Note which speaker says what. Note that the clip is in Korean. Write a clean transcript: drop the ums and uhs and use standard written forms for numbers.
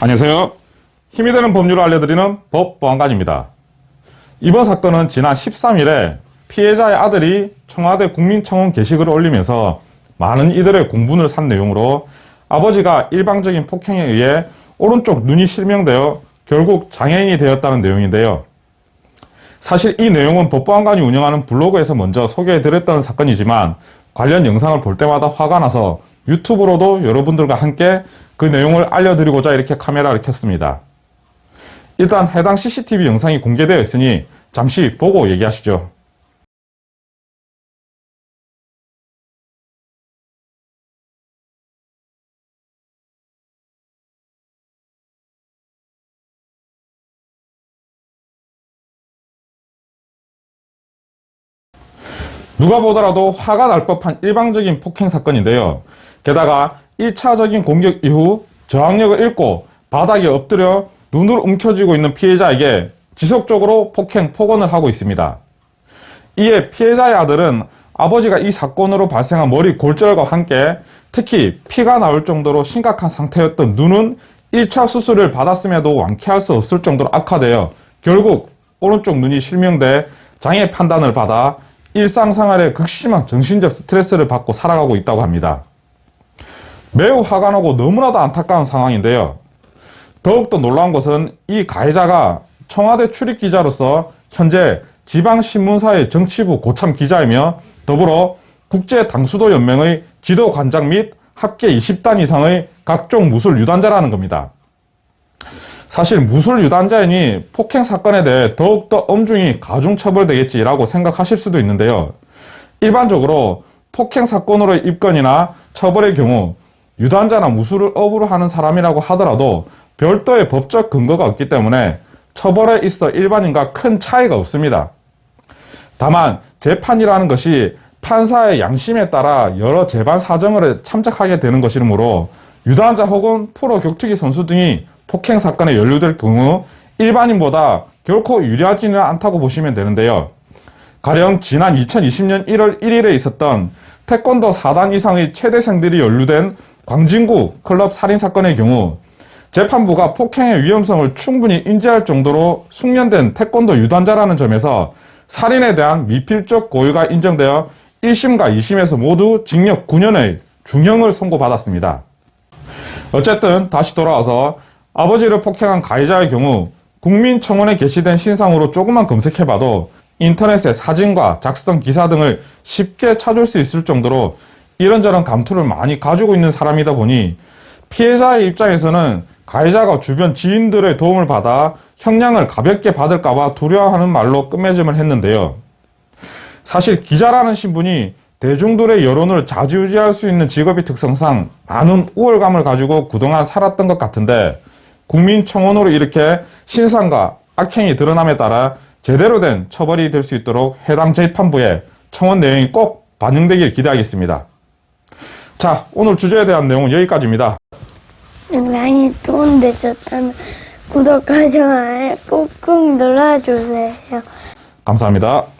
Speaker 1: 안녕하세요. 힘이 되는 법률을 알려드리는 법보안관입니다. 이번 사건은 지난 13일에 피해자의 아들이 청와대 국민청원 게시글을 올리면서 많은 이들의 공분을 산 내용으로 아버지가 일방적인 폭행에 의해 오른쪽 눈이 실명되어 결국 장애인이 되었다는 내용인데요. 사실 이 내용은 법보안관이 운영하는 블로그에서 먼저 소개해드렸던 사건이지만 관련 영상을 볼 때마다 화가 나서 유튜브로도 여러분들과 함께 그 내용을 알려드리고자 이렇게 카메라를 켰습니다. 일단 해당 CCTV 영상이 공개되어 있으니 잠시 보고 얘기하시죠. 누가 보더라도 화가 날 법한 일방적인 폭행 사건인데요. 게다가 1차적인 공격 이후 저항력을 잃고 바닥에 엎드려 눈을 움켜쥐고 있는 피해자에게 지속적으로 폭행, 폭언을 하고 있습니다. 이에 피해자의 아들은 아버지가 이 사건으로 발생한 머리 골절과 함께 특히 피가 나올 정도로 심각한 상태였던 눈은 1차 수술을 받았음에도 완쾌할 수 없을 정도로 악화되어 결국 오른쪽 눈이 실명돼 장애 판단을 받아 일상생활에 극심한 정신적 스트레스를 받고 살아가고 있다고 합니다. 매우 화가 나고 너무나도 안타까운 상황인데요. 더욱더 놀라운 것은 이 가해자가 청와대 출입기자로서 현재 지방신문사의 정치부 고참 기자이며 더불어 국제당수도연맹의 지도관장 및 합계 20단 이상의 각종 무술 유단자라는 겁니다. 사실 무술 유단자이니 폭행 사건에 대해 더욱더 엄중히 가중처벌되겠지라고 생각하실 수도 있는데요. 일반적으로 폭행 사건으로의 입건이나 처벌의 경우 유단자나 무술을 업으로 하는 사람이라고 하더라도 별도의 법적 근거가 없기 때문에 처벌에 있어 일반인과 큰 차이가 없습니다. 다만 재판이라는 것이 판사의 양심에 따라 여러 재반 사정을 참작하게 되는 것이므로 유단자 혹은 프로 격투기 선수 등이 폭행 사건에 연루될 경우 일반인보다 결코 유리하지는 않다고 보시면 되는데요. 가령 지난 2020년 1월 1일에 있었던 태권도 4단 이상의 체대생들이 연루된 광진구 클럽 살인사건의 경우 재판부가 폭행의 위험성을 충분히 인지할 정도로 숙련된 태권도 유단자라는 점에서 살인에 대한 미필적 고의가 인정되어 1심과 2심에서 모두 징역 9년의 중형을 선고받았습니다. 어쨌든 다시 돌아와서 아버지를 폭행한 가해자의 경우 국민청원에 게시된 신상으로 조금만 검색해봐도 인터넷에 사진과 작성 기사 등을 쉽게 찾을 수 있을 정도로 이런저런 감투를 많이 가지고 있는 사람이다 보니 피해자의 입장에서는 가해자가 주변 지인들의 도움을 받아 형량을 가볍게 받을까봐 두려워하는 말로 끝맺음을 했는데요. 사실 기자라는 신분이 대중들의 여론을 좌지우지할 수 있는 직업의 특성상 많은 우월감을 가지고 그동안 살았던 것 같은데 국민청원으로 이렇게 신상과 악행이 드러남에 따라 제대로 된 처벌이 될 수 있도록 해당 재판부에 청원 내용이 꼭 반영되길 기대하겠습니다. 자, 오늘 주제에 대한 내용은 여기까지입니다.
Speaker 2: 영상이 도움되셨다면 구독과 좋아요 꾹꾹 눌러주세요.
Speaker 1: 감사합니다.